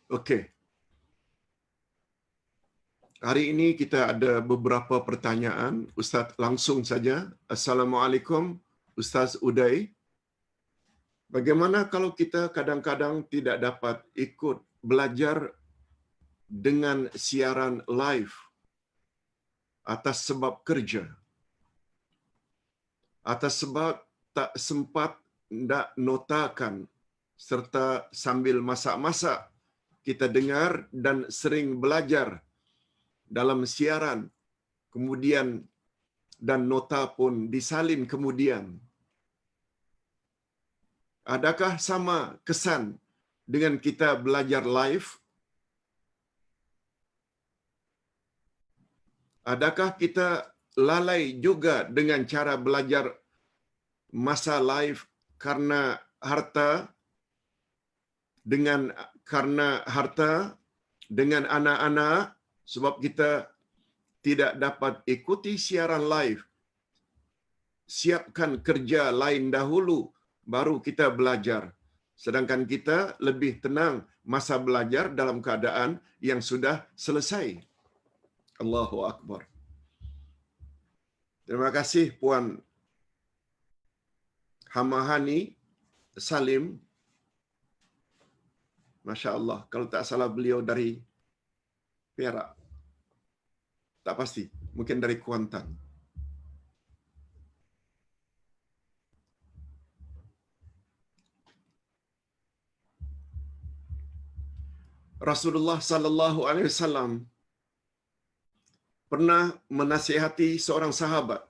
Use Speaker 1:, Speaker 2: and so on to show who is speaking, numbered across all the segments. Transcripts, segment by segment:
Speaker 1: Okey. Hari ini kita ada beberapa pertanyaan. Ustaz langsung saja. Assalamualaikum Ustaz Uday. Bagaimana kalau kita kadang-kadang tidak dapat ikut belajar dengan siaran live atas sebab kerja, atas sebab tak sempat nak notakan, serta sambil masak-masak kita dengar dan sering belajar dalam siaran, kemudian dan nota pun disalin kemudian. Adakah sama kesan dengan kita belajar live? Adakah kita lalai juga dengan cara belajar masa live karena harta dengan anak-anak, sebab kita tidak dapat ikuti siaran live? Siapkan kerja lain dahulu baru kita belajar. Sedangkan kita lebih tenang masa belajar dalam keadaan yang sudah selesai. Allahu Akbar. Terima kasih Puan Hamahani Salim. Masya Allah, kalau tak salah beliau dari Perak. Tak pasti, mungkin dari Kuantan. Rasulullah sallallahu alaihi wasallam pernah menasihati seorang sahabat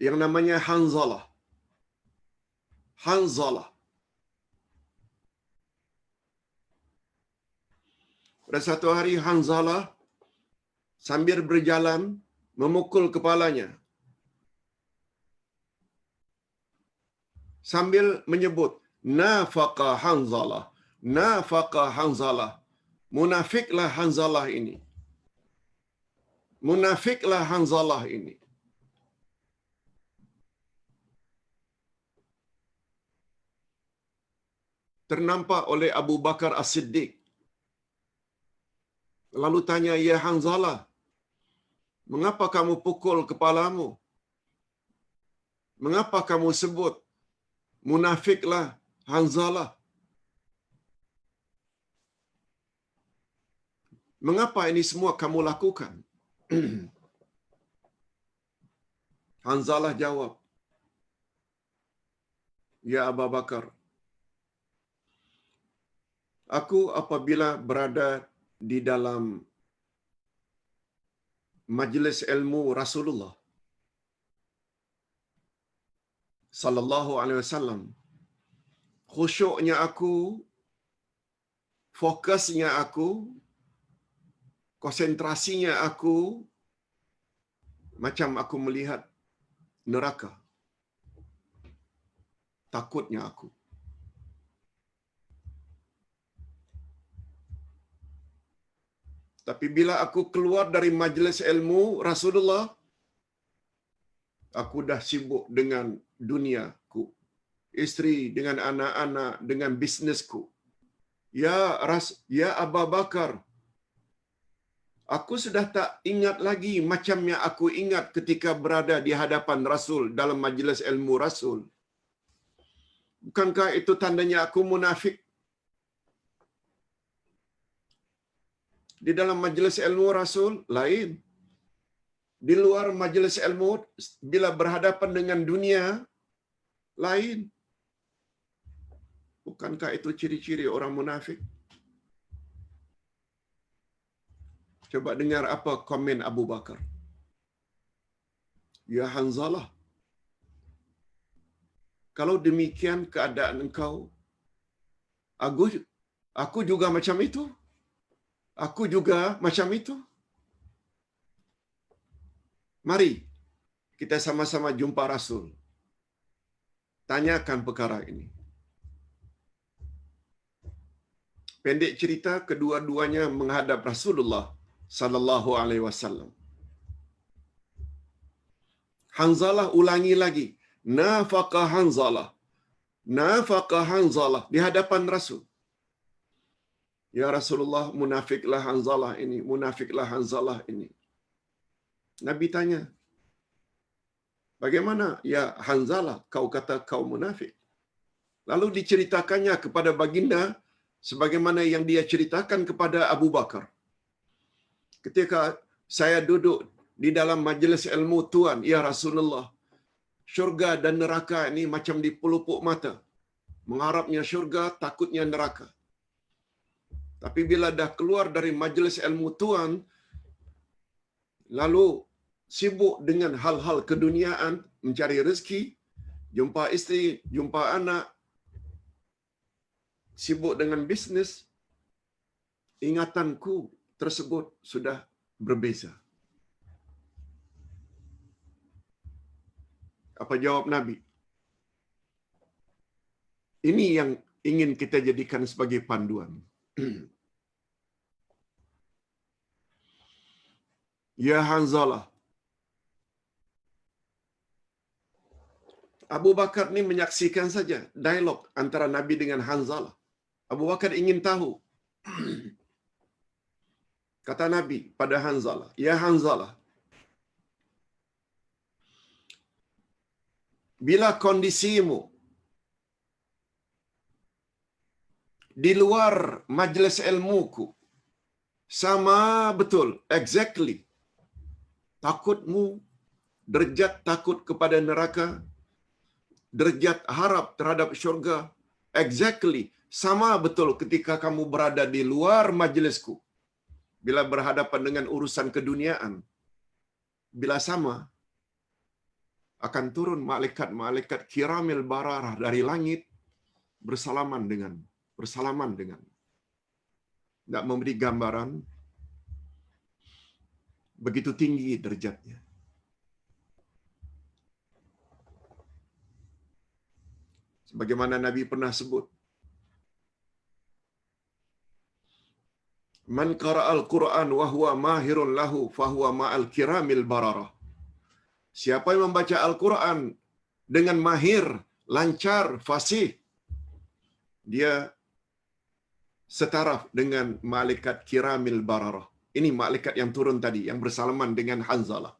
Speaker 1: yang namanya Hanzalah. Hanzalah. Pada satu hari Hanzalah sambil berjalan memukul kepalanya sambil menyebut nafaqa Hanzalah, nafaqa Hanzalah. Munafiklah Hanzalah ini. Munafiklah Hanzalah ini. Ternampak oleh Abu Bakar As-Siddiq. Lalu tanya, ya Hanzalah, mengapa kamu pukul kepalamu? Mengapa kamu sebut munafiklah Hanzalah? Mengapa ini semua kamu lakukan? Hanzalah jawab, ya Abu Bakar, aku apabila berada di dalam majlis ilmu Rasulullah sallallahu alaihi wasallam, khusyuknya aku, fokusnya aku, konsentrasinya aku macam aku melihat neraka. Takutnya aku. Tapi bila aku keluar dari majlis ilmu Rasulullah, aku dah sibuk dengan duniaku, isteri, dengan anak-anak, dengan bisnesku. Ya Abu Bakar, aku sudah tak ingat lagi macam yang aku ingat ketika berada di hadapan Rasul dalam majlis ilmu Rasul. Bukankah itu tandanya aku munafik? Di dalam majlis ilmu Rasul lain. Di luar majlis ilmu, bila berhadapan dengan dunia, lain. Bukankah itu ciri-ciri orang munafik? Coba dengar apa komen Abu Bakar. Ya Hanzalah, kalau demikian keadaan engkau, aku juga macam itu. Aku juga macam itu. Mari kita sama-sama jumpa Rasul. Tanyakan perkara ini. Pendek cerita, kedua-duanya menghadap Rasulullah sallallahu alaihi wasallam. Hanzalah ulangi lagi, nafaqa Hanzalah. Nafaqa Hanzalah di hadapan Rasul. Ya Rasulullah, munafiklah Hanzalah ini, munafiklah Hanzalah ini. Nabi tanya, bagaimana ya Hanzalah kau kata kau munafik? Lalu diceritakannya kepada baginda sebagaimana yang dia ceritakan kepada Abu Bakar. Ketika saya duduk di dalam majlis ilmu Tuan, ya Rasulullah, syurga dan neraka ini macam di pelupuk mata. Mengharapnya syurga, takutnya neraka. Tapi bila dah keluar dari majlis ilmu Tuan, lalu sibuk dengan hal-hal keduniaan, mencari rezeki, jumpa isteri, jumpa anak, sibuk dengan bisnes, ingatanku tersebut sudah berbeza. Apa jawab Nabi? Ini yang ingin kita jadikan sebagai panduan. Ya Hanzalah. Abu Bakar ni menyaksikan saja dialog antara Nabi dengan Hanzalah. Abu Bakar ingin tahu. Kata Nabi pada Hanzalah, ya Hanzalah, bila kondisimu di luar majlis ilmuku sama betul, exactly, takutmu, derajat takut kepada neraka, derajat harap terhadap syurga, exactly, sama betul ketika kamu berada di luar majlisku. Bila berhadapan dengan urusan keduniaan, bila sama, akan turun malaikat-malaikat kiramil bararah dari langit bersalaman dengan. Nak memberi gambaran begitu tinggi derajatnya. Sebagaimana Nabi pernah sebut, man qara'al Qur'an wa huwa mahirun lahu fahuwa ma'al kiramil bararah. Siapa yang membaca Al-Quran dengan mahir, lancar, fasih, dia setaraf dengan malaikat kiramil bararah. Ini malaikat yang turun tadi, yang bersalaman dengan Hanzalah.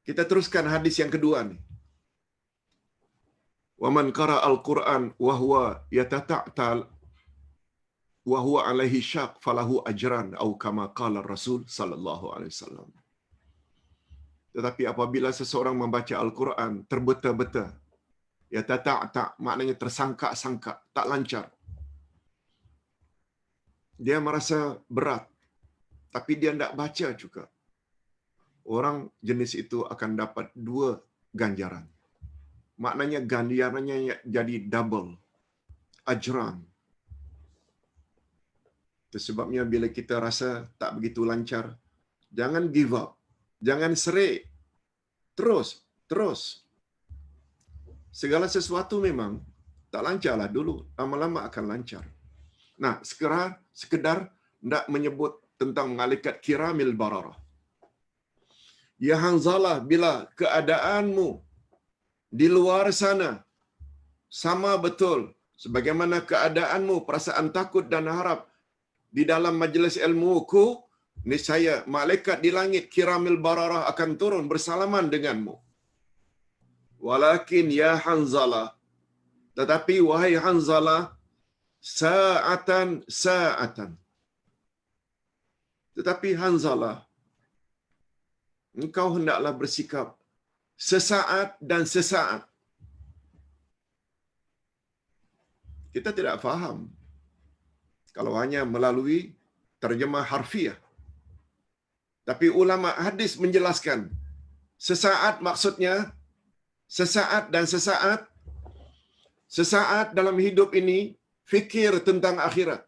Speaker 1: Kita teruskan hadis yang kedua ni. Wa man qara'al Qur'an wa huwa yatata'tal wa huwa alaihi syaq falahu ajran atau kama qala Rasul sallallahu alaihi wasallam. Tetapi apabila seseorang membaca Al-Quran terbeta-beta, ya tak maknanya tersangka-sangka, tak lancar. Dia merasa berat, tapi dia tidak baca juga. Orang jenis itu akan dapat 2 ganjaran. Maknanya ganjarannya jadi double. Ajran. Itu sebabnya bila kita rasa tak begitu lancar, jangan give up. Jangan serik. Terus. Segala sesuatu memang tak lancarlah dulu. Lama-lama akan lancar. Nah, sekedar nak menyebut tentang malaikat kiramil bararah. Ya Hanzalah, bila keadaanmu di luar sana sama betul sebagaimana keadaanmu, perasaan takut dan harap di dalam majlis ilmuku, niscaya malaikat di langit kiramil bararah akan turun bersalaman denganmu. Walakin ya Hanzalah, tetapi wahai Hanzalah, sa'atan. Tetapi Hanzalah, engkau hendaklah bersikap sesaat dan sesaat. Kita tidak faham kalau hanya melalui terjemah harfiah. Tapi ulama hadis menjelaskan, sesaat maksudnya sesaat dan sesaat. Sesaat dalam hidup ini fikir tentang akhirat.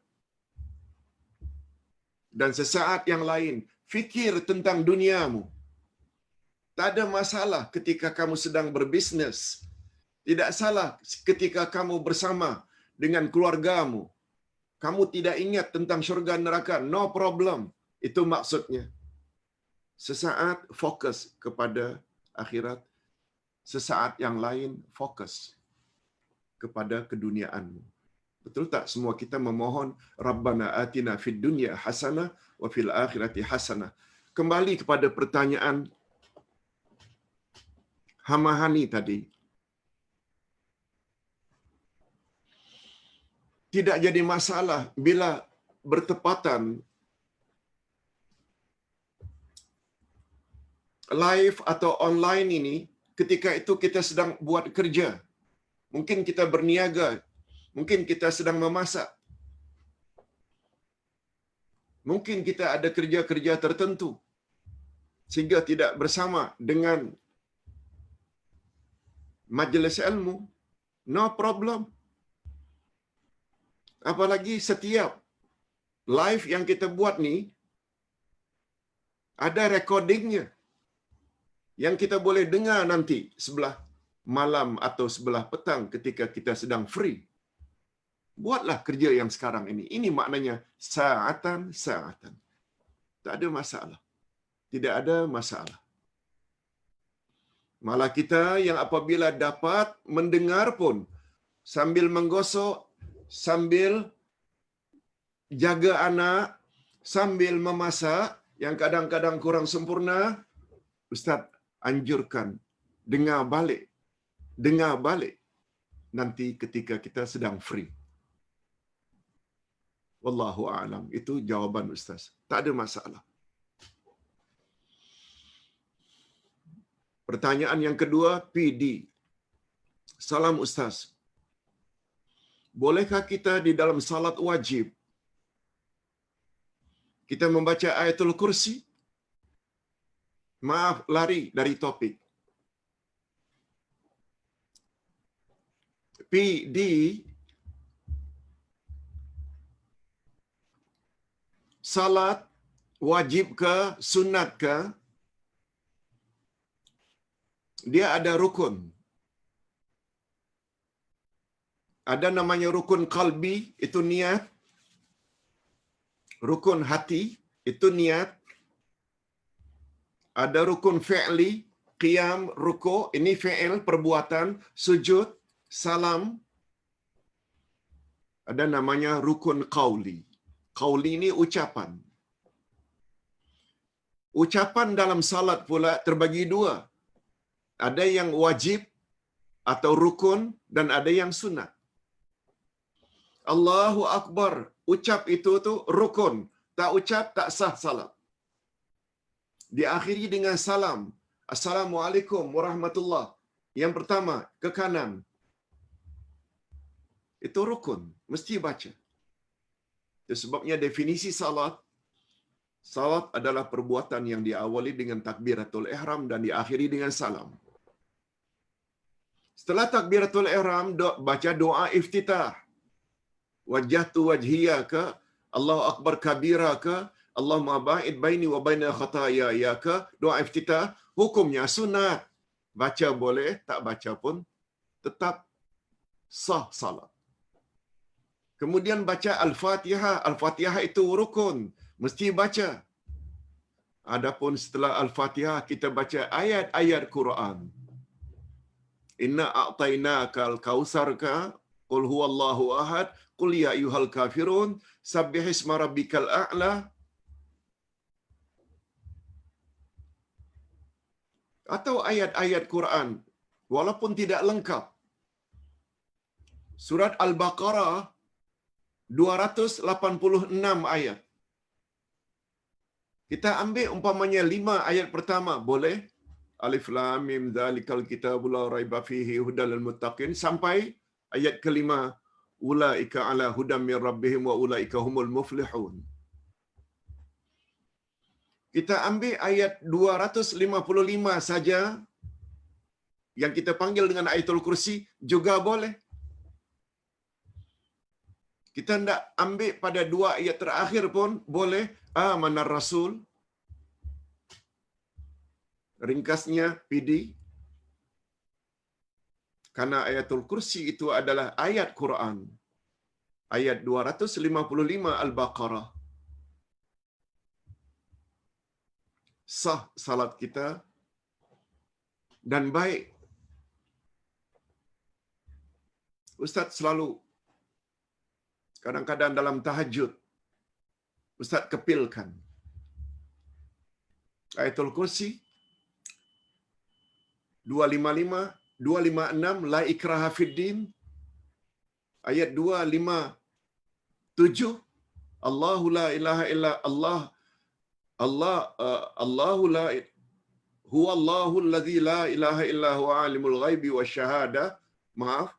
Speaker 1: Dan sesaat yang lain fikir tentang duniamu. Tak ada masalah ketika kamu sedang berbisnes. Tidak salah ketika kamu bersama dengan keluargamu. Kamu tidak ingat tentang syurga neraka. No problem. Itu maksudnya. Sesaat fokus kepada akhirat. sesaat yang lain fokus kepada keduniaanmu. Betul tak semua kita memohon Rabbana atina fid dunya hasanah wa fil akhirati hasanah. Kembali kepada pertanyaan Hamahani tadi. Tidak jadi masalah bila bertepatan live atau online ini, ketika itu kita sedang buat kerja. Mungkin kita berniaga, mungkin kita sedang memasak. Mungkin kita ada kerja-kerja tertentu sehingga tidak bersama dengan majlis ilmu. No problem. Apalagi setiap live yang kita buat ni ada recordingnya yang kita boleh dengar nanti sebelah malam atau sebelah petang ketika kita sedang free. Buatlah kerja yang sekarang ini. Ini maknanya sa'atan. Tak ada masalah. Tidak ada masalah. Malah kita yang apabila dapat mendengar pun sambil menggosok, sambil jaga anak, sambil memasak yang kadang-kadang kurang sempurna, Ustaz anjurkan dengar balik nanti ketika kita sedang free. Wallahu a'lam. Itu jawaban Ustaz. Tak ada masalah. Pertanyaan yang kedua, PD. Salam Ustaz. Bolehkah kita di dalam salat wajib kita membaca ayatul kursi? Maaf, lari dari topik. PD, salat wajib ke sunat ke? Dia ada rukun. Ada namanya rukun qalbi, itu niat. Rukun hati, itu niat. Ada rukun fi'li, qiyam, ruku, ini fi'il, perbuatan, sujud, salam. Ada namanya rukun qauli. Qauli ini ucapan. Ucapan dalam salat pula terbagi dua. Ada yang wajib atau rukun dan ada yang sunat. Allahu Akbar, ucap itu tu rukun. Tak ucap tak sah salat. Diakhiri dengan salam. Assalamualaikum warahmatullah. Yang pertama, ke kanan. Itu rukun, mesti baca. Itu sebabnya definisi salat, salat adalah perbuatan yang diawali dengan takbiratul ihram dan diakhiri dengan salam. Setelah takbiratul ihram, baca doa iftitah. Wajjahtu wajhiya ke, Allahu Akbar kabira ke, Allahumma ba'id baini wa baina khataaya ya ke, doa iftitah, hukumnya sunat. Baca boleh, tak baca pun tetap sah salat. Kemudian baca Al-Fatihah. Al-Fatihah itu rukun, mesti baca. Adapun setelah Al-Fatihah kita baca ayat-ayat Quran. Inna a'tainaka al-kautsar ka, qul huwallahu ahad, qul ya ayyuhal kafirun, sabbihisma rabbikal a'la. Atau ayat-ayat Quran walaupun tidak lengkap. Surat Al-Baqarah 286 ayat. Kita ambil umpamanya 5 ayat pertama, boleh? Alif lam mim dzalikal kitabul la raiba fihi hudal lil muttaqin sampai ayat kelima, ulaika ala hudam mir rabbihim wa ulaika humul muflihun. Kita ambil ayat 255 saja yang kita panggil dengan ayatul kursi juga boleh. Kita hendak ambil pada 2 ayat terakhir pun boleh. Amanar Rasul. Ringkasnya PD. Karena ayatul kursi itu adalah ayat Quran. Ayat 255 Al-Baqarah. Sah salat kita dan baik Ustaz selalu kadang-kadang dalam tahajud Ustaz kepilkan Ayatul Kursi 255, 256 la ikraha fid din, ayat 257 Allahu la ilaha illa Allah, Allahu la huwa Allahu allazi la ilaha illa huwa alimul ghaibi wasyahadah. Maaf,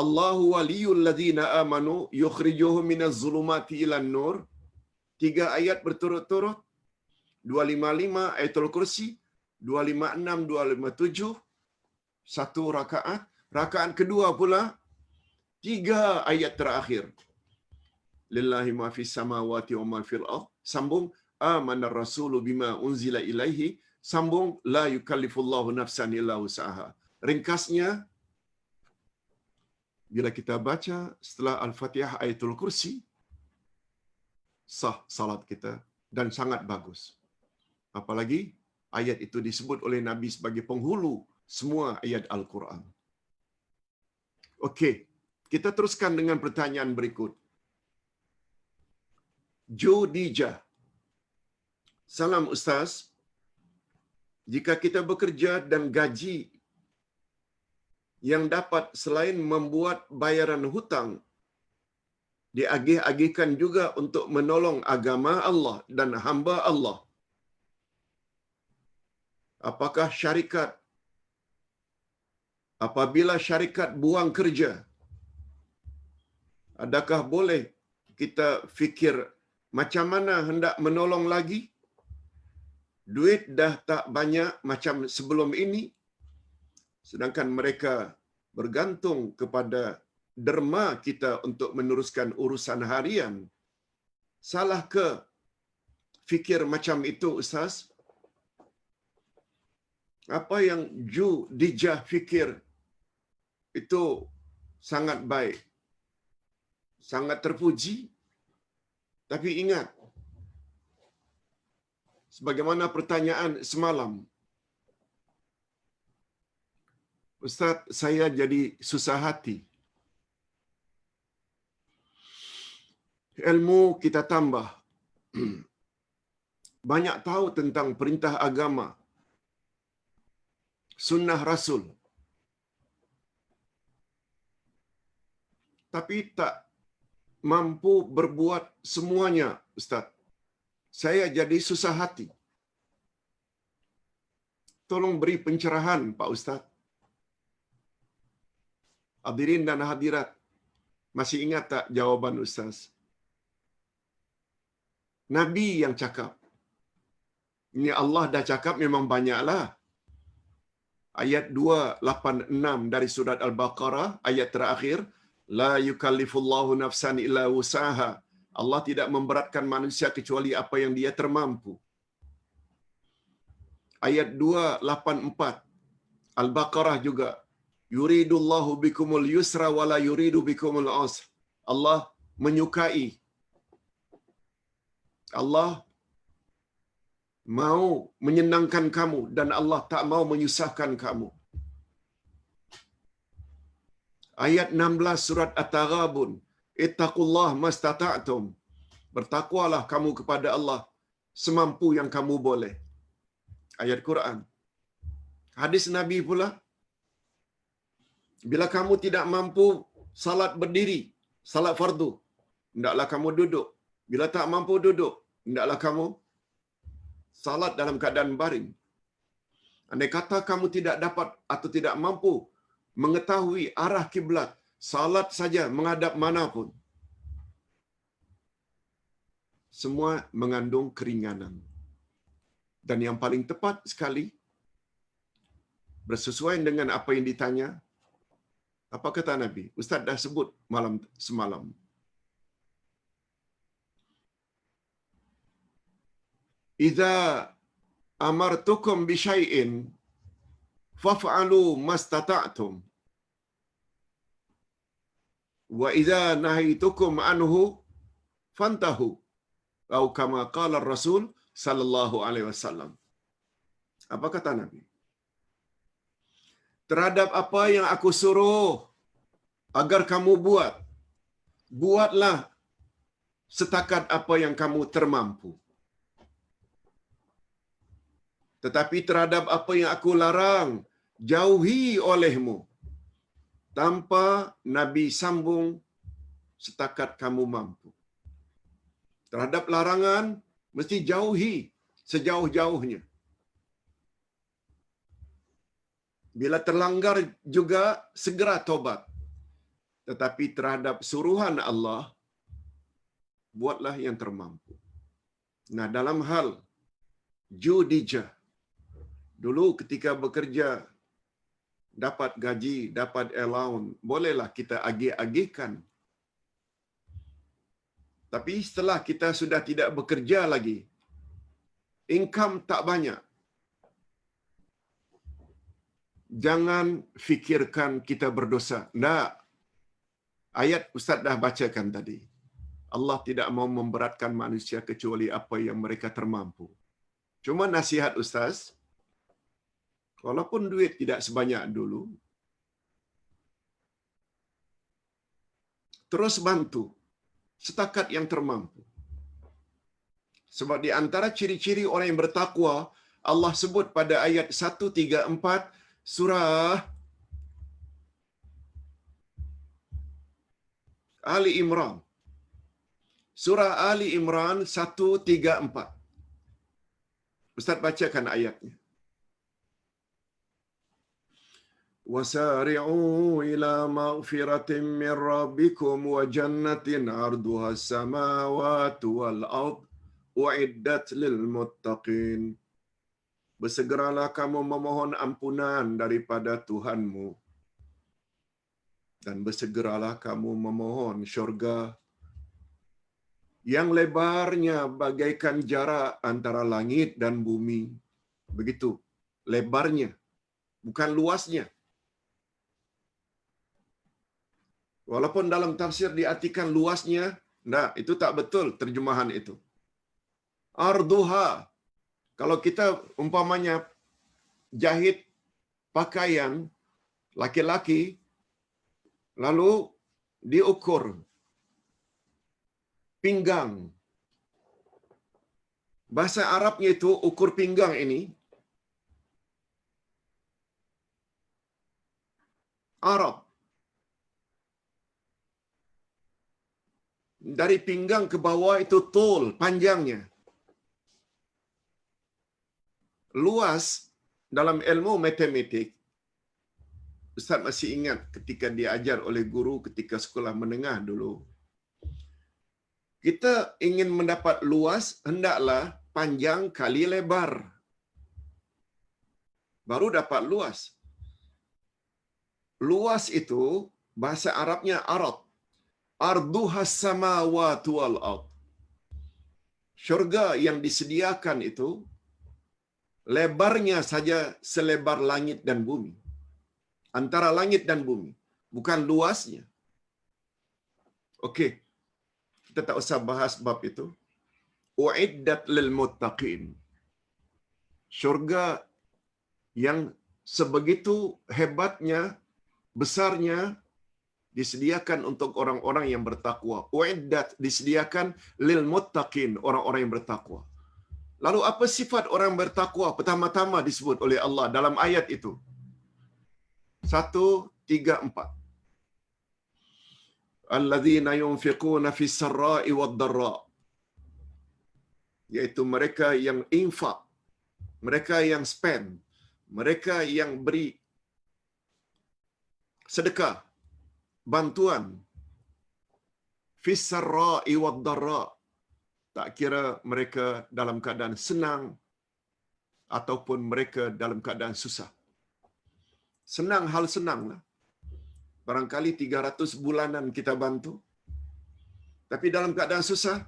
Speaker 1: Allahu waliyul ladzina amanu yukhrijuhum minaz zulumati ilan nur. 3 ayat berturut-turut, 255 Ayatul Kursi, 256, 257, satu rakaat. Rakaat kedua pula 3 ayat terakhir. Lillahi ma fis samawati wa ma fil ardh. Sambung amanar rasulu bima unzila ilaihi. Sambung la yukallifullahu nafsan illa wus'aha. Ringkasnya, bila kita baca setelah Al-Fatihah Ayatul Kursi, sah salat kita dan sangat bagus. Apalagi ayat itu disebut oleh Nabi sebagai penghulu semua ayat Al-Quran. Okey, kita teruskan dengan pertanyaan berikut. Judijah. Salam Ustaz. Jika kita bekerja dan gaji yang dapat selain membuat bayaran hutang, diagih-agihkan juga untuk menolong agama Allah dan hamba Allah. Apakah syarikat, apabila syarikat buang kerja, adakah boleh kita fikir macam mana hendak menolong lagi? Duit dah tak banyak macam sebelum ini, sedangkan mereka bergantung kepada derma kita untuk meneruskan urusan harian. Salah ke fikir macam itu, Ustaz? Apa yang Judijah fikir itu sangat baik, sangat terpuji. Tapi ingat, sebagaimana pertanyaan semalam, Ustaz, saya jadi susah hati. Ilmu kita tambah. Banyak tahu tentang perintah agama, sunnah Rasul. Tapi tak mampu berbuat semuanya, Ustaz. Saya jadi susah hati. Tolong beri pencerahan, Pak Ustaz. Hadirin dan hadirat, masih ingat tak jawaban Ustaz? Nabi yang cakap. Ini Allah dah cakap memang banyaklah. Ayat 286 dari surat Al-Baqarah, ayat terakhir, la yukallifullahu nafsan illa wus'aha. Allah tidak memberatkan manusia kecuali apa yang dia termampu. Ayat 284 Al-Baqarah juga, yuridullahu bikumul yusra wala yuridu bikumul usra. Allah menyukai, Allah mau menyenangkan kamu dan Allah tak mau menyusahkan kamu. Ayat 16 surat At-Taghabun, ittaqullah mastata'tum. Bertakwalah kamu kepada Allah semampu yang kamu boleh. Ayat Quran. Hadis Nabi pula, bila kamu tidak mampu salat berdiri, salat fardu, hendaklah kamu duduk. Bila tak mampu duduk, hendaklah kamu salat dalam keadaan baring. Andai kata kamu tidak dapat atau tidak mampu mengetahui arah kiblat, salat saja menghadap manapun. Semua mengandung keringanan. Dan yang paling tepat sekali, bersesuaian dengan apa yang ditanya, apa kata Nabi? Ustaz dah sebut malam semalam. Idza amartukum bi syai'in faf'alu mastata'tum. Wa idza nahaytukum anhu fantahu. Atau kama qala Rasul sallallahu alaihi wasallam. Apa kata Nabi? Terhadap apa yang aku suruh, agar kamu buatlah setakat apa yang kamu termampu. Tetapi terhadap apa yang aku larang, jauhi olehmu. Tanpa Nabi sambung, setakat kamu mampu. Terhadap larangan, mesti jauhi sejauh-jauhnya. Bila terlanggar juga, segera tobat. Tetapi terhadap suruhan Allah, buatlah yang termampu. Nah, dalam hal judijah, dulu ketika bekerja, dapat gaji, dapat allowance, bolehlah kita agih-agihkan. Tapi setelah kita sudah tidak bekerja lagi, income tak banyak, jangan fikirkan kita berdosa. Tak. Ayat Ustaz dah bacakan tadi. Allah tidak mau memberatkan manusia kecuali apa yang mereka termampu. Cuma nasihat Ustaz, walaupun duit tidak sebanyak dulu, terus bantu setakat yang termampu. Sebab di antara ciri-ciri orang yang bertakwa, Allah sebut pada ayat 134 surah Ali Imran. Surah Ali Imran 134. Ustaz bacakan ayatnya. وَسَارِعُوا إِلَى مَغْفِرَةٍ مِّن رَّبِّكُمْ وَجَنَّةٍ عَرْضُهَا السَّمَاوَاتُ وَالْأَرْضُ أُعِدَّتْ لِلْمُتَّقِينَ. Bersegeralah kamu memohon ampunan daripada Tuhanmu, dan bersegeralah kamu memohon syurga yang lebarnya bagaikan jarak antara langit dan bumi. Begitu lebarnya, bukan luasnya. Walaupun dalam tafsir diartikan luasnya, nah, itu tak betul terjemahan itu. Arduha, kalau kita umpamanya jahit pakaian laki-laki, lalu diukur pinggang. Bahasa Arabnya itu ukur pinggang ini, Arab. Dari pinggang ke bawah itu tol, panjangnya. Luas dalam ilmu matematik, Ustaz masih ingat ketika diajar oleh guru ketika sekolah menengah dulu. Kita ingin mendapat luas, hendaklah panjang kali lebar. Baru dapat luas. Luas itu bahasa Arabnya Arab. Arduhas samawati wal ard. Syurga yang disediakan itu lebarnya saja selebar langit dan bumi. Antara langit dan bumi, bukan luasnya. Okey. Kita tak usah bahas bab itu. Uiddat lil muttaqin. Syurga yang sebegitu hebatnya, besarnya, disediakan untuk orang-orang yang bertakwa. Uiddat, disediakan lil muttaqin, orang-orang yang bertakwa. Lalu apa sifat orang bertakwa pertama-tama disebut oleh Allah dalam ayat itu? 1, 3, 4. Alladzina yunfiquna fis sarra'i wad dharra. Yaitu mereka yang infak, mereka yang spend, mereka yang beri sedekah, bantuan, fis sarra'i wad dharra. Tak kira mereka dalam keadaan senang ataupun mereka dalam keadaan susah. Senang, hal senanglah. Barangkali 300 bulanan kita bantu. Tapi dalam keadaan susah,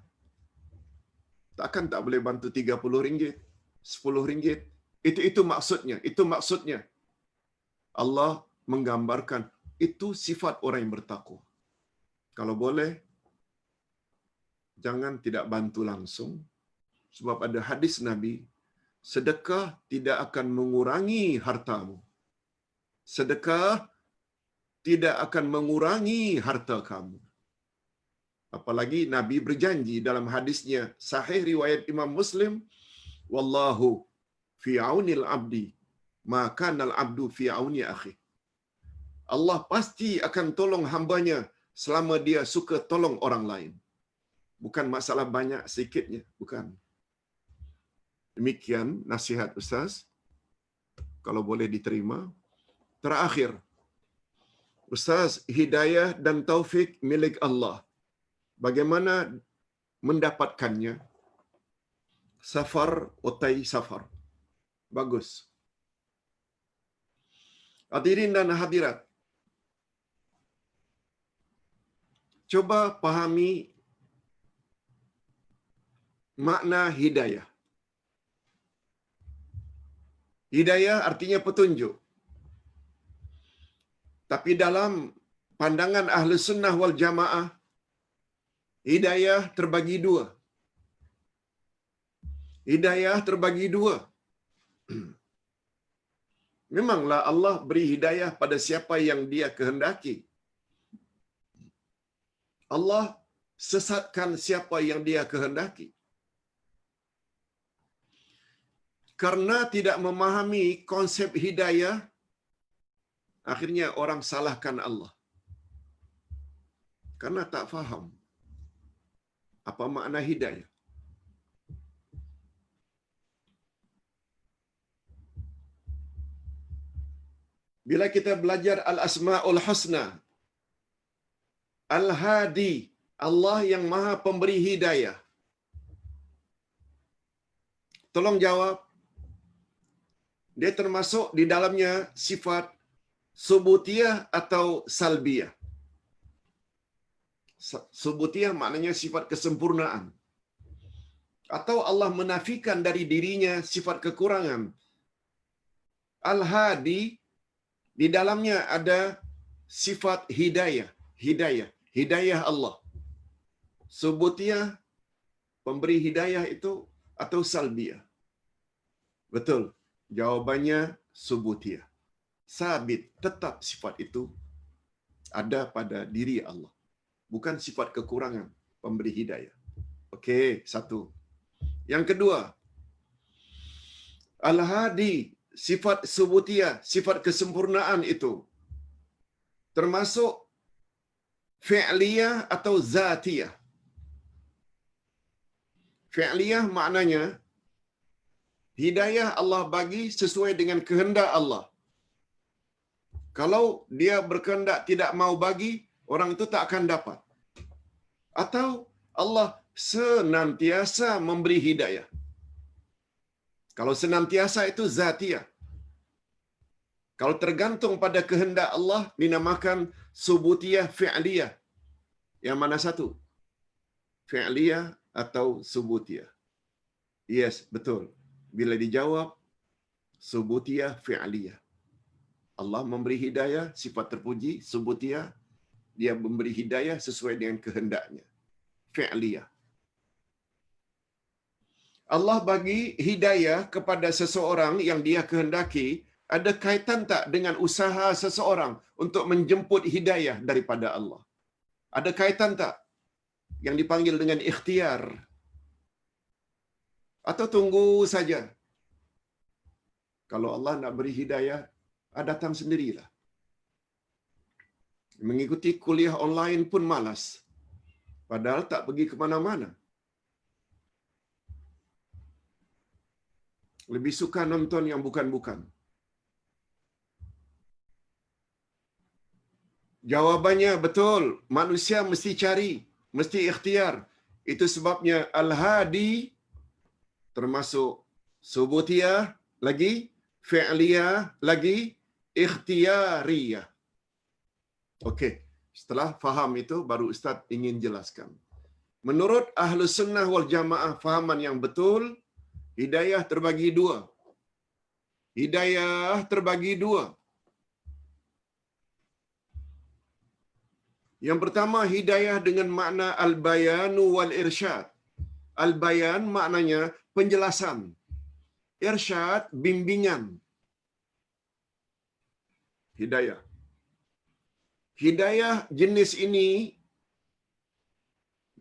Speaker 1: takkan tak boleh bantu RM30, RM10. Itu maksudnya. Itu maksudnya. Allah menggambarkan itu sifat orang yang bertakwa. Kalau boleh, jangan tidak bantu langsung. Sebab ada hadis Nabi, sedekah tidak akan mengurangi hartamu. Sedekah tidak akan mengurangi harta kamu. Apalagi Nabi berjanji dalam hadisnya sahih riwayat Imam Muslim, wallahu fi aunil abdi ma kana al abdu fi auni akhi. Allah pasti akan tolong hambanya selama dia suka tolong orang lain. Bukan masalah banyak sikitnya, bukan. Demikian nasihat Ustaz, kalau boleh diterima. Terakhir, Ustaz, hidayah dan taufik milik Allah. Bagaimana mendapatkannya? Safar utai safar. Bagus. Hadirin dan hadirat, coba pahami makna hidayah. Hidayah artinya petunjuk. Tapi dalam pandangan Ahlu Sunnah wal Jamaah, hidayah terbagi dua. Hidayah terbagi dua. Memanglah Allah beri hidayah pada siapa yang Dia kehendaki. Allah sesatkan siapa yang Dia kehendaki. Karena tidak memahami konsep hidayah, akhirnya orang salahkan Allah. Karena tak faham apa makna hidayah. Bila kita belajar Al-Asma'ul Husna, Al-Hadi, Allah yang Maha Pemberi Hidayah. Tolong jawab. Dia termasuk di dalamnya sifat subutiyah atau salbiyah. Subutiyah maknanya sifat kesempurnaan. Atau Allah menafikan dari dirinya sifat kekurangan. Al-Hadi, di dalamnya ada sifat hidayah. Hidayah Allah. Subutiyah, pemberi hidayah itu, atau salbiyah? Betul. Jawabannya subutiyah. Sabit, tetap sifat itu ada pada diri Allah. Bukan sifat kekurangan pemberi hidayah. Okey, satu. Yang kedua, Al-Hadi, sifat subutiyah, sifat kesempurnaan itu termasuk fi'liyah atau zatiyah. Fi'liyah maknanya hidayah Allah bagi sesuai dengan kehendak Allah. Kalau Dia berkehendak tidak mau bagi, orang itu tak akan dapat. Atau Allah senantiasa memberi hidayah. Kalau senantiasa itu zatiyah. Kalau tergantung pada kehendak Allah, dinamakan subutiyah fi'liyah. Yang mana satu? Fi'liyah atau subutiyah? Yes, betul. Bila dijawab, subutiyah fi'liyah. Allah memberi hidayah, sifat terpuji, subutiyah. Dia memberi hidayah sesuai dengan kehendaknya. Fi'liyah. Allah bagi hidayah kepada seseorang yang Dia kehendaki, ada kaitan tak dengan usaha seseorang untuk menjemput hidayah daripada Allah? Ada kaitan tak? Yang dipanggil dengan ikhtiar. Atau tunggu saja? Kalau Allah nak beri hidayah, datang sendirilah. Mengikuti kuliah online pun malas. Padahal tak pergi ke mana-mana. Lebih suka nonton yang bukan-bukan. Jawabannya betul. Manusia mesti cari, mesti ikhtiar. Itu sebabnya Al-Hadi termasuk subutiyah, lagi fi'liyah, lagi ikhtiariyah. Okey, setelah faham itu baru Ustaz ingin jelaskan. Menurut Ahlus Sunnah wal Jamaah fahaman yang betul, hidayah terbagi dua. Hidayah terbagi dua. Yang pertama, hidayah dengan makna al-bayanu wal irsyad. Al-bayan maknanya penjelasan. Irsyad, bimbingan. Hidayah. hidayah jenis ini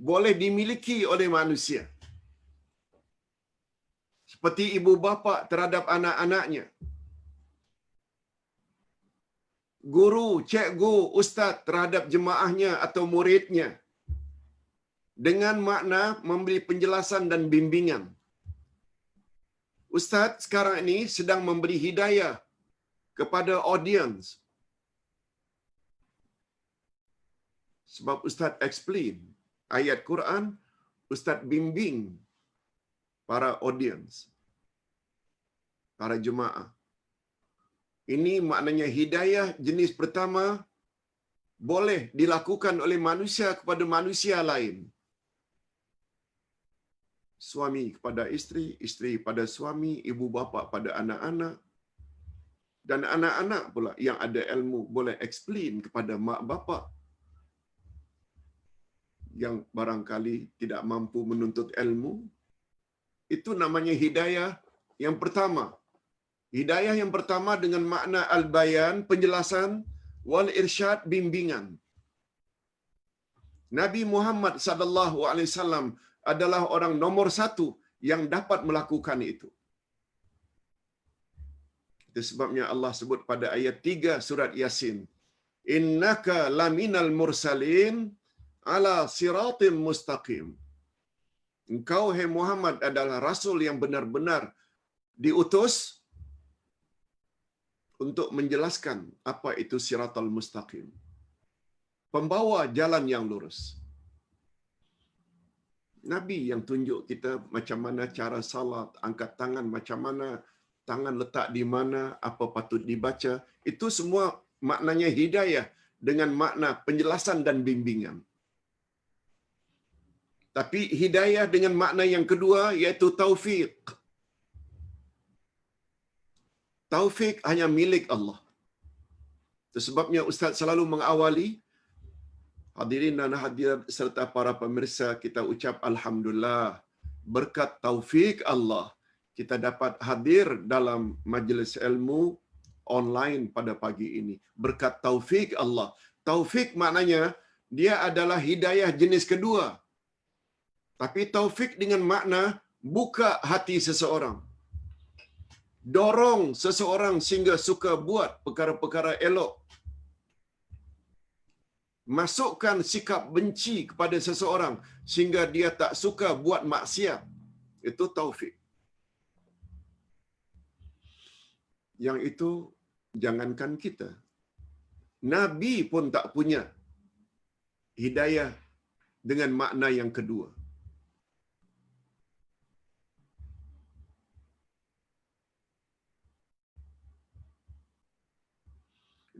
Speaker 1: boleh dimiliki oleh manusia. Seperti ibu bapa terhadap anak-anaknya. Guru, cikgu, ustaz terhadap jemaahnya atau muridnya. Dengan makna memberi penjelasan dan bimbingan. Ustaz sekarang ini sedang memberi hidayah kepada audience. Sebab Ustaz explain ayat Quran, Ustaz bimbing para audience, para jemaah. Ini maknanya hidayah jenis pertama boleh dilakukan oleh manusia kepada manusia lain. Suami kepada isteri, isteri pada suami, ibu bapa pada anak-anak. Dan anak-anak pula yang ada ilmu boleh explain kepada mak bapa yang barangkali tidak mampu menuntut ilmu. Itu namanya hidayah yang pertama. Hidayah yang pertama dengan makna al-bayan, penjelasan, wal irsyad, bimbingan. Nabi Muhammad sallallahu alaihi wasallam adalah orang nomor satu yang dapat melakukan itu. Itu sebabnya Allah sebut pada ayat 3 surat Yasin, innaka laminal mursalin ala siratim mustaqim. Engkau, hai Muhammad, adalah rasul yang benar-benar diutus untuk menjelaskan apa itu siratal mustaqim. Pembawa jalan yang lurus. Nabi yang tunjuk kita macam mana cara salat, angkat tangan macam mana, tangan letak di mana, apa patut dibaca. Itu semua maknanya hidayah dengan makna penjelasan dan bimbingan. Tapi hidayah dengan makna yang kedua iaitu taufik. Taufik hanya milik Allah. Itu sebabnya Ustaz selalu mengawali, hadirin dan hadirat serta para pemirsa, kita ucap alhamdulillah. Berkat taufik Allah, kita dapat hadir dalam majlis ilmu online pada pagi ini. Berkat taufik Allah. Taufik maknanya dia adalah hidayah jenis kedua. Tapi taufik dengan makna buka hati seseorang. Dorong seseorang sehingga suka buat perkara-perkara elok. Masukkan sikap benci kepada seseorang sehingga dia tak suka buat maksiat. Itu taufik. Yang itu jangankan kita. Nabi pun tak punya hidayah dengan makna yang kedua.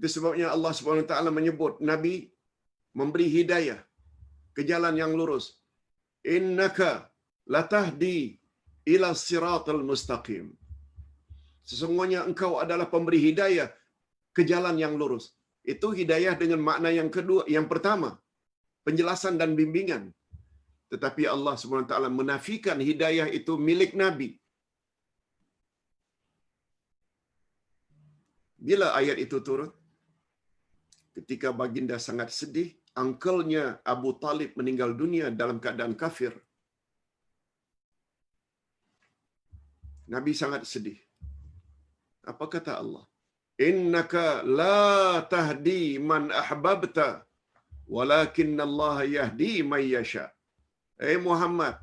Speaker 1: Itu sebabnya Allah Subhanahu Wa Taala menyebut Nabi memberi hidayah ke jalan yang lurus. Innaka latahdi ila siratal mustaqim. Sesungguhnya engkau adalah pemberi hidayah ke jalan yang lurus. Itu hidayah dengan makna yang kedua, yang pertama, penjelasan dan bimbingan. Tetapi Allah Subhanahu Wa Taala menafikan hidayah itu milik Nabi. Bila ayat itu turun? Ketika baginda sangat sedih, uncle-nya Abu Talib meninggal dunia dalam keadaan kafir. Nabi sangat sedih. Apa kata Allah? Innaka la tahdi man ahbabta, walakinna Allah yahdi man yasha. Muhammad,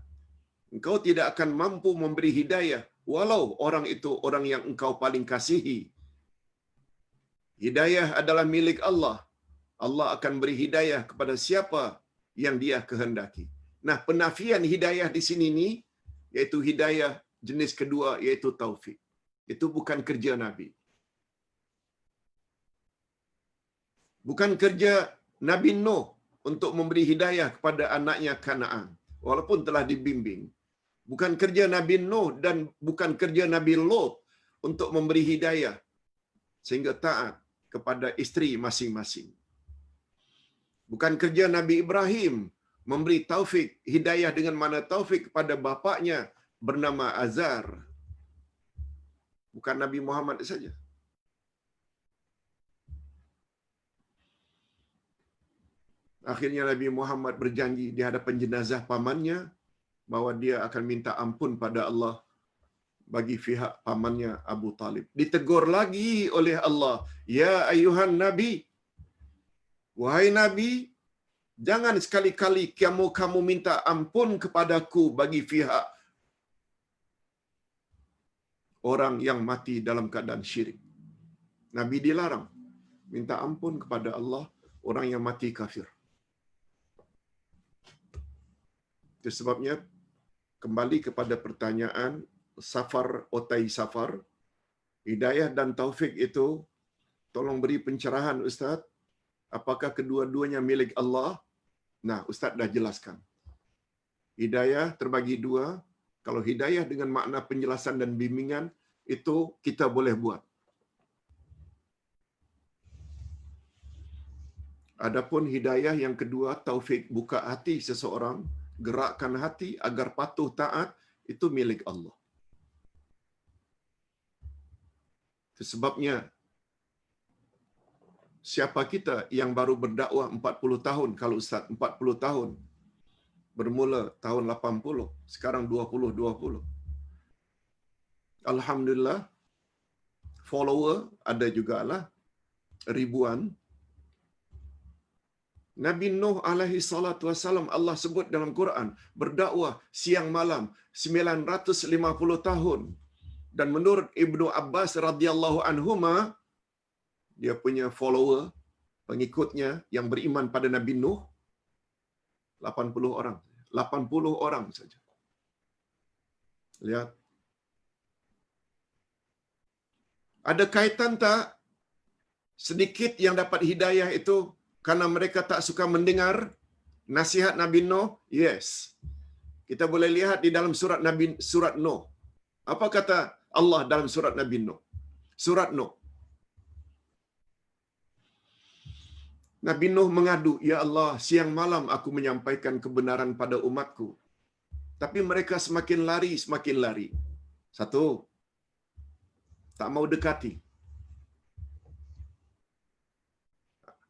Speaker 1: engkau tidak akan mampu memberi hidayah walau orang itu orang yang engkau paling kasihi. Hidayah adalah milik Allah. Allah akan beri hidayah kepada siapa yang Dia kehendaki. Nah, penafian hidayah di sini ni iaitu hidayah jenis kedua iaitu taufik. Itu bukan kerja Nabi. Bukan kerja Nabi Nuh untuk memberi hidayah kepada anaknya Kanaan, walaupun telah dibimbing. Bukan kerja Nabi Nuh dan bukan kerja Nabi Lot untuk memberi hidayah sehingga taat kepada isteri masing-masing. Bukan kerja Nabi Ibrahim memberi taufik, hidayah dengan mana taufik kepada bapaknya bernama Azar. Bukan Nabi Muhammad saja. Akhirnya Nabi Muhammad berjanji di hadapan jenazah pamannya bahwa dia akan minta ampun pada Allah bagi pihak pamannya Abu Talib. Ditegur lagi oleh Allah, "Ya ayuhan Nabi, wahai Nabi, jangan sekali-kali kamu minta ampun kepadaku bagi pihak orang yang mati dalam keadaan syirik." Nabi dilarang minta ampun kepada Allah orang yang mati kafir. Itu sebabnya kembali kepada pertanyaan safar otai safar, hidayah dan taufik itu tolong beri pencerahan Ustaz. Apakah kedua-duanya milik Allah? Nah, Ustaz dah jelaskan. Hidayah terbagi dua. Kalau hidayah dengan makna penjelasan dan bimbingan, itu kita boleh buat. Adapun hidayah yang kedua, taufik, buka hati seseorang, gerakkan hati agar patuh taat, itu milik Allah. Itu sebabnya siapa kita yang baru berdakwah 40 tahun, kalau Ustaz 40 tahun, bermula tahun 80, sekarang 2020. Alhamdulillah, follower ada jugalah ribuan. Nabi Nuh alaihi salatu wasalam Allah sebut dalam Quran berdakwah siang malam 950 tahun. Dan menurut Ibnu Abbas radhiyallahu anhuma, dia punya follower, pengikutnya yang beriman pada Nabi Nuh 80 orang. 80 orang saja. Lihat. Ada kaitan tak sedikit yang dapat hidayah itu karena mereka tak suka mendengar nasihat Nabi Nuh? Yes. Kita boleh lihat di dalam surat Nuh. Apa kata Allah dalam surat Nabi Nuh? Surat Nuh. Nabi Nuh mengadu, "Ya Allah, siang malam aku menyampaikan kebenaran pada umatku. Tapi mereka semakin lari. Satu, tak mau dekati.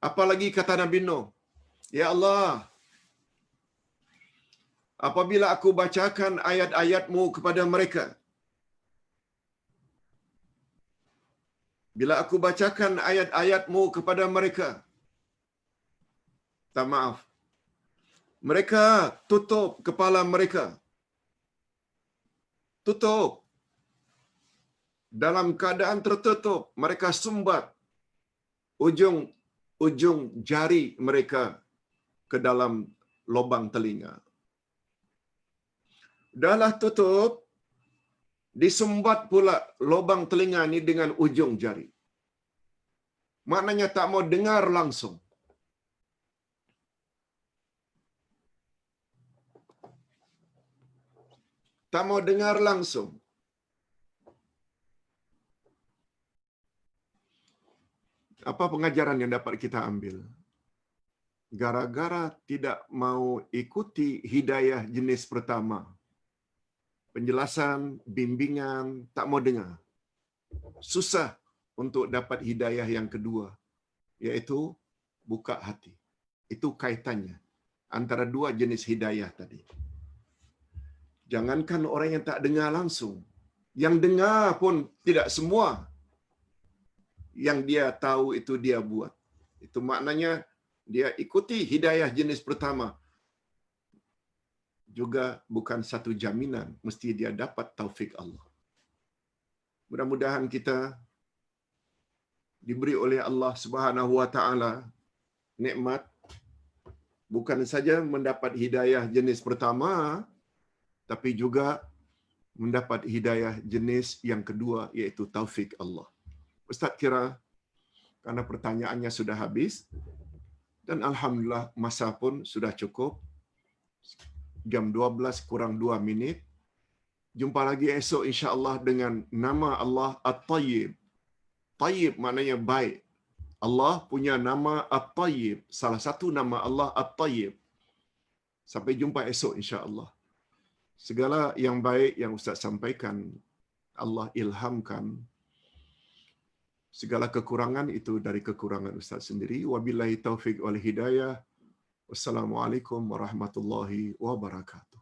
Speaker 1: Apalagi kata Nabi Nuh, Ya Allah, apabila aku bacakan ayat-ayat-Mu kepada mereka, bila aku bacakan ayat-ayat-Mu kepada mereka, tak maaf, mereka tutup kepala mereka. Tutup. Dalam keadaan tertutup, mereka sumbat ujung jari mereka ke dalam lubang telinga. Dahlah tutup, disumbat pula lubang telinga ini dengan ujung jari. Maknanya tak mau dengar langsung. Tak mau dengar langsung. Apa pengajaran yang dapat kita ambil? Gara-gara tidak mau ikuti hidayah jenis pertama, penjelasan, bimbingan, tak mau dengar. Susah untuk dapat hidayah yang kedua, yaitu buka hati. Itu kaitannya antara dua jenis hidayah tadi. Jangankan orang yang tak dengar langsung, yang dengar pun tidak semua yang dia tahu itu dia buat. Itu maknanya dia ikuti hidayah jenis pertama. Juga bukan satu jaminan mesti dia dapat taufik Allah. Mudah-mudahan kita diberi oleh Allah Subhanahu wa taala nikmat bukan saja mendapat hidayah jenis pertama, tapi juga mendapat hidayah jenis yang kedua, yaitu taufik Allah. Ustaz kira karena pertanyaannya sudah habis dan alhamdulillah masa pun sudah cukup, jam 12 kurang 2 minit. Jumpa lagi esok insya-Allah dengan nama Allah At-Tayyib. Tayyib maknanya baik. Allah punya nama At-Tayyib. Salah satu nama Allah At-Tayyib. Sampai jumpa esok insya-Allah. Segala yang baik yang Ustaz sampaikan, Allah ilhamkan. Segala kekurangan itu dari kekurangan Ustaz sendiri. Wabillahi taufiq wal hidayah. Wassalamualaikum warahmatullahi wabarakatuh.